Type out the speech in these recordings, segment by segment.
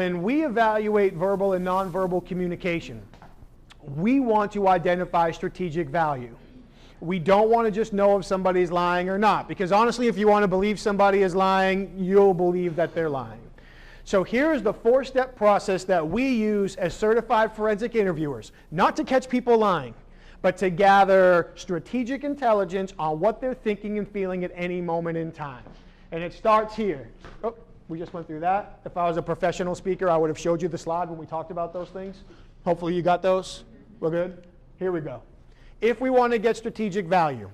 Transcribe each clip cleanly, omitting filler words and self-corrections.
when we evaluate verbal and nonverbal communication, we want to identify strategic value. We don't want to just know if somebody's lying or not, because honestly, if you want to believe somebody is lying, you'll believe that they're lying. So here's the 4-step process that we use as certified forensic interviewers, not to catch people lying, but to gather strategic intelligence on what they're thinking and feeling at any moment in time. And it starts here. Oh, we just went through that. If I was a professional speaker, I would have showed you the slide when we talked about those things. Hopefully you got those. We're good? Here we go. If we want to get strategic value,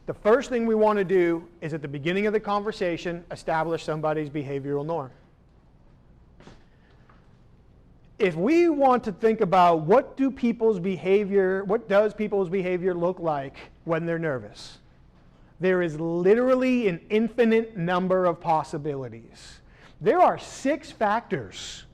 the first thing we want to do is at the beginning of the conversation, establish somebody's behavioral norm. If we want to think about what does people's behavior look like when they're nervous, there is literally an infinite number of possibilities. There are 6 factors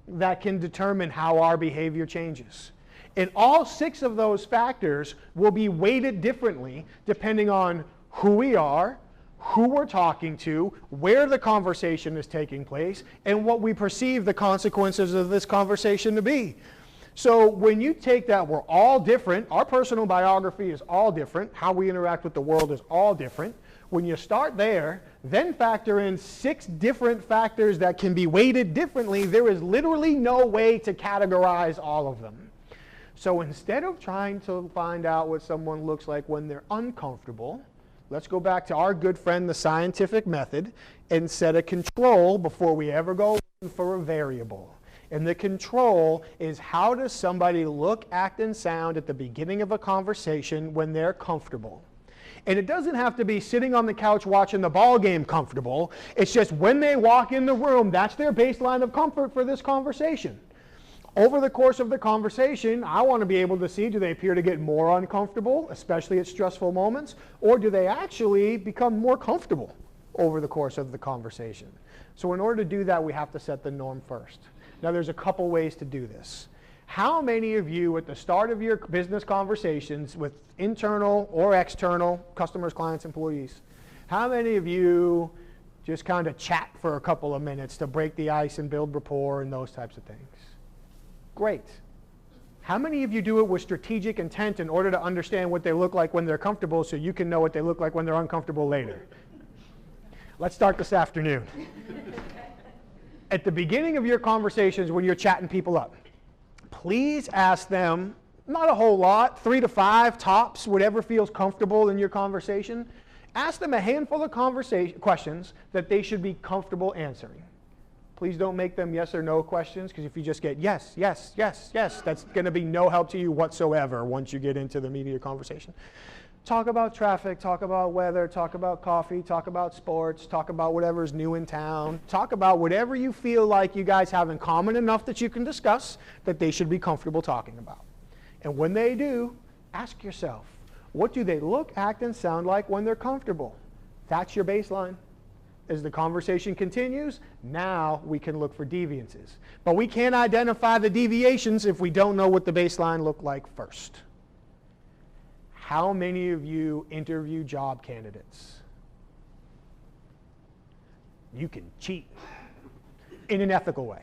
that can determine how our behavior changes. And all 6 of those factors will be weighted differently depending on who we are, who we're talking to, where the conversation is taking place, and what we perceive the consequences of this conversation to be. So when you take that, we're all different. Our personal biography is all different. How we interact with the world is all different. When you start there, then factor in 6 different factors that can be weighted differently. There is literally no way to categorize all of them. So instead of trying to find out what someone looks like when they're uncomfortable, let's go back to our good friend, the scientific method, and set a control before we ever go for a variable. And the control is, how does somebody look, act, and sound at the beginning of a conversation when they're comfortable? And it doesn't have to be sitting on the couch watching the ball game comfortable. It's just when they walk in the room, that's their baseline of comfort for this conversation. Over the course of the conversation, I want to be able to see, do they appear to get more uncomfortable, especially at stressful moments, or do they actually become more comfortable over the course of the conversation? So in order to do that, we have to set the norm first. Now there's a couple ways to do this. How many of you at the start of your business conversations with internal or external customers, clients, employees, how many of you just kind of chat for a couple of minutes to break the ice and build rapport and those types of things? Great. How many of you do it with strategic intent in order to understand what they look like when they're comfortable so you can know what they look like when they're uncomfortable later? Let's start this afternoon. At the beginning of your conversations when you're chatting people up, please ask them, not a whole lot, 3 to 5 tops, whatever feels comfortable in your conversation. Ask them a handful of questions that they should be comfortable answering. Please don't make them yes or no questions, because if you just get yes, yes, yes, yes, that's going to be no help to you whatsoever once you get into the meat of your conversation. Talk about traffic, talk about weather, talk about coffee, talk about sports, talk about whatever's new in town. Talk about whatever you feel like you guys have in common enough that you can discuss that they should be comfortable talking about. And when they do, ask yourself, what do they look, act, and sound like when they're comfortable? That's your baseline. As the conversation continues, now we can look for deviances. But we can't identify the deviations if we don't know what the baseline looked like first. How many of you interview job candidates? You can cheat in an ethical way.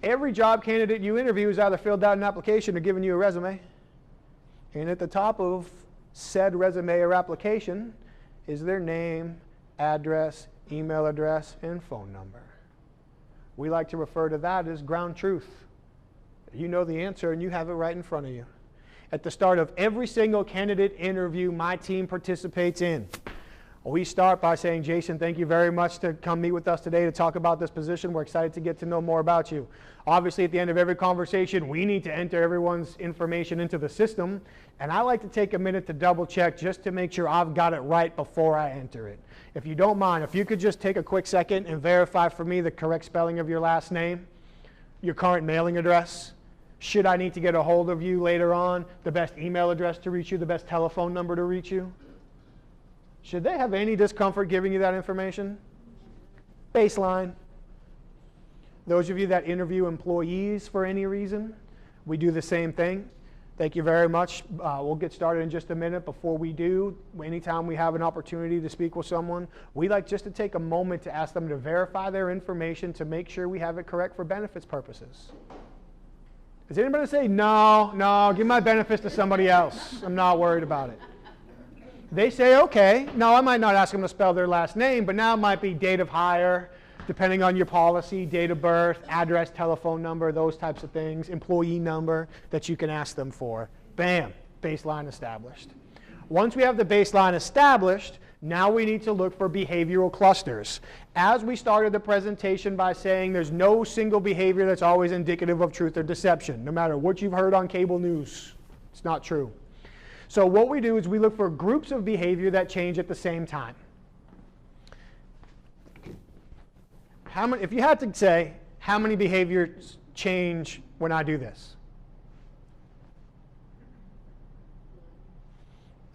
Every job candidate you interview has either filled out an application or given you a resume. And at the top of said resume or application is their name, address, email address, and phone number. We like to refer to that as ground truth. You know the answer and you have it right in front of you. At the start of every single candidate interview my team participates in, we start by saying, Jason, thank you very much to come meet with us today to talk about this position. We're excited to get to know more about you. Obviously, at the end of every conversation, we need to enter everyone's information into the system. And I like to take a minute to double check just to make sure I've got it right before I enter it. If you don't mind, if you could just take a quick second and verify for me the correct spelling of your last name, your current mailing address. Should I need to get a hold of you later on, the best email address to reach you, the best telephone number to reach you? Should they have any discomfort giving you that information? Baseline. Those of you that interview employees for any reason, we do the same thing. Thank you very much. We'll get started in just a minute. Before we do, anytime we have an opportunity to speak with someone, we like just to take a moment to ask them to verify their information to make sure we have it correct for benefits purposes. Is anybody say, no, give my benefits to somebody else. I'm not worried about it. They say, okay. Now, I might not ask them to spell their last name, but now it might be date of hire, depending on your policy, date of birth, address, telephone number, those types of things, employee number that you can ask them for. Bam, baseline established. Once we have the baseline established, now we need to look for behavioral clusters. As we started the presentation by saying there's no single behavior that's always indicative of truth or deception, no matter what you've heard on cable news. It's not true. So what we do is we look for groups of behavior that change at the same time. If you had to say, how many behaviors change when I do this?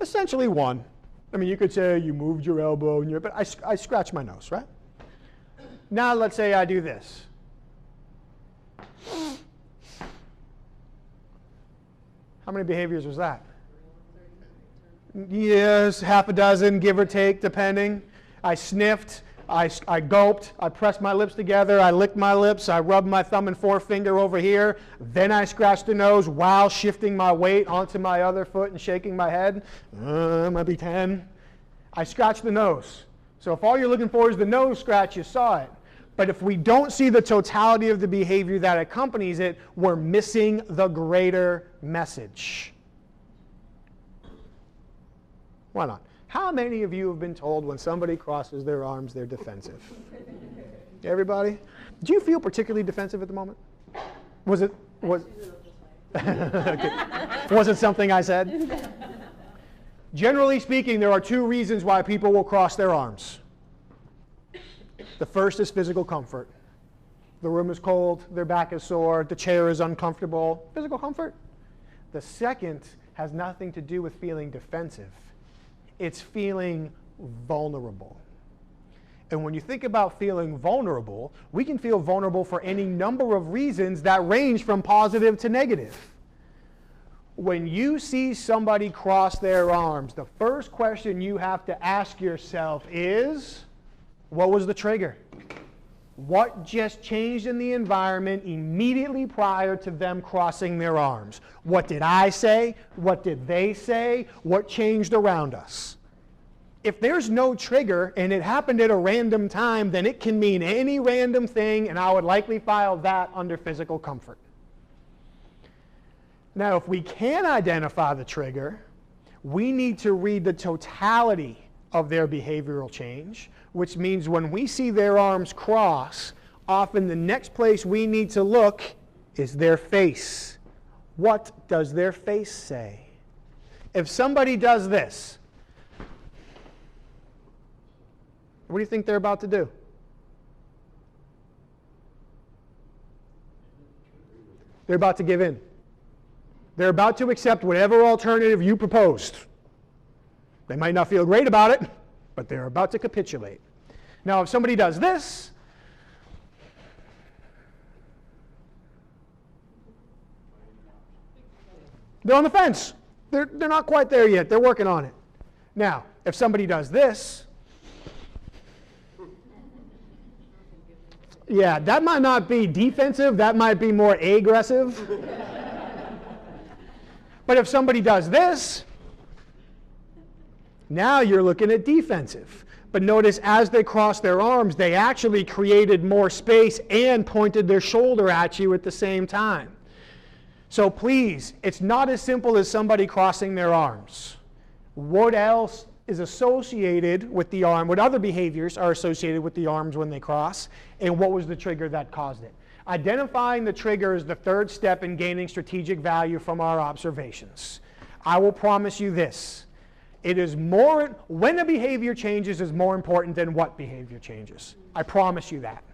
Essentially one. I mean, you could say you moved your elbow, but I scratch my nose, right? Now let's say I do this. How many behaviors was that? Yes, half a dozen, give or take, depending. I sniffed, I gulped, I pressed my lips together, I licked my lips, I rubbed my thumb and forefinger over here, then I scratched the nose while shifting my weight onto my other foot and shaking my head. Might be 10. I scratched the nose. So if all you're looking for is the nose scratch, you saw it. But if we don't see the totality of the behavior that accompanies it, we're missing the greater message. Why not? How many of you have been told when somebody crosses their arms, they're defensive? Everybody? Do you feel particularly defensive at the moment? Was it something I said? Generally speaking, there are two reasons why people will cross their arms. The first is physical comfort. The room is cold, their back is sore, the chair is uncomfortable. Physical comfort. The second has nothing to do with feeling defensive. It's feeling vulnerable. And when you think about feeling vulnerable, we can feel vulnerable for any number of reasons that range from positive to negative. When you see somebody cross their arms, the first question you have to ask yourself is, what was the trigger? What just changed in the environment immediately prior to them crossing their arms? What did I say? What did they say? What changed around us? If there's no trigger and it happened at a random time, then it can mean any random thing, and I would likely file that under physical comfort. Now, if we can identify the trigger, we need to read the totality of their behavioral change, which means when we see their arms cross, often the next place we need to look is their face. What does their face say? If somebody does this, what do you think they're about to do? They're about to give in. They're about to accept whatever alternative you proposed. They might not feel great about it, but they're about to capitulate. Now, if somebody does this, they're on the fence. They're not quite there yet. They're working on it. Now, if somebody does this, yeah, that might not be defensive. That might be more aggressive. But if somebody does this, now you're looking at defensive. But notice as they crossed their arms, they actually created more space and pointed their shoulder at you at the same time. So please, it's not as simple as somebody crossing their arms. What else is associated with the arm? What other behaviors are associated with the arms when they cross? And what was the trigger that caused it? Identifying the trigger is the third step in gaining strategic value from our observations. I will promise you this. It is more, when a behavior changes is more important than what behavior changes. I promise you that.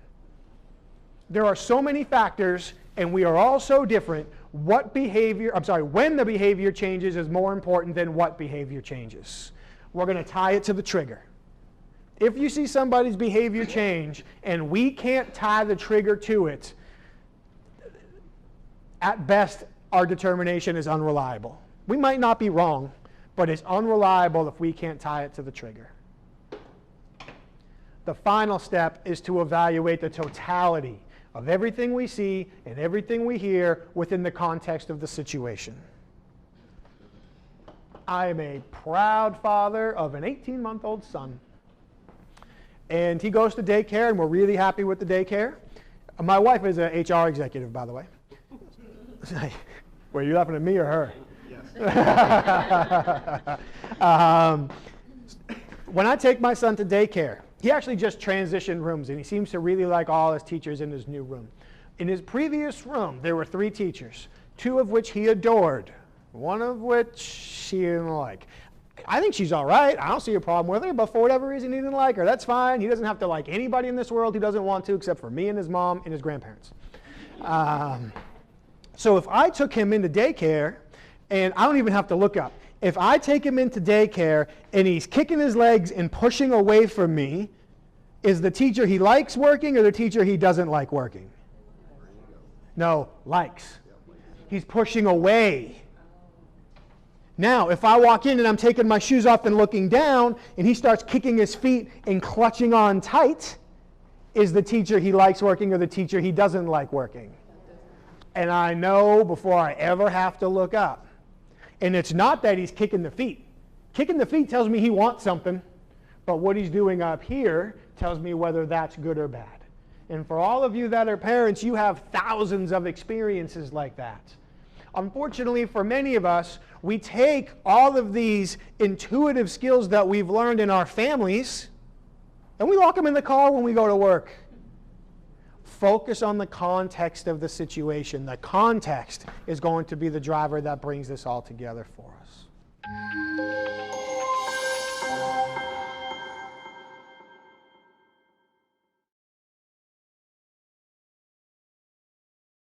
There are so many factors, and we are all so different. When the behavior changes is more important than what behavior changes. We're going to tie it to the trigger. If you see somebody's behavior change and we can't tie the trigger to it, at best, our determination is unreliable. We might not be wrong, but it's unreliable if we can't tie it to the trigger. The final step is to evaluate the totality of everything we see and everything we hear within the context of the situation. I am a proud father of an 18-month-old son. And he goes to daycare, and we're really happy with the daycare. My wife is an HR executive, by the way. Were you laughing at me or her? Yes. When I take my son to daycare, he actually just transitioned rooms, and he seems to really like all his teachers in his new room. In his previous room, there were 3 teachers, 2 of which he adored, 1 of which he didn't like. I think she's all right. I don't see a problem with her, but for whatever reason, he didn't like her. That's fine. He doesn't have to like anybody in this world. He doesn't want to, except for me and his mom and his grandparents. So if I took him into daycare, and I don't even have to look up, if I take him into daycare and he's kicking his legs and pushing away from me, is the teacher he likes working or the teacher he doesn't like working? No, likes. He's pushing away. Now, if I walk in and I'm taking my shoes off and looking down, and he starts kicking his feet and clutching on tight, is the teacher he likes working or the teacher he doesn't like working? And I know before I ever have to look up. And it's not that he's kicking the feet. Kicking the feet tells me he wants something, but what he's doing up here tells me whether that's good or bad. And for all of you that are parents, you have thousands of experiences like that. Unfortunately, for many of us, we take all of these intuitive skills that we've learned in our families, and we lock them in the car when we go to work. Focus on the context of the situation. The context is going to be the driver that brings this all together for us.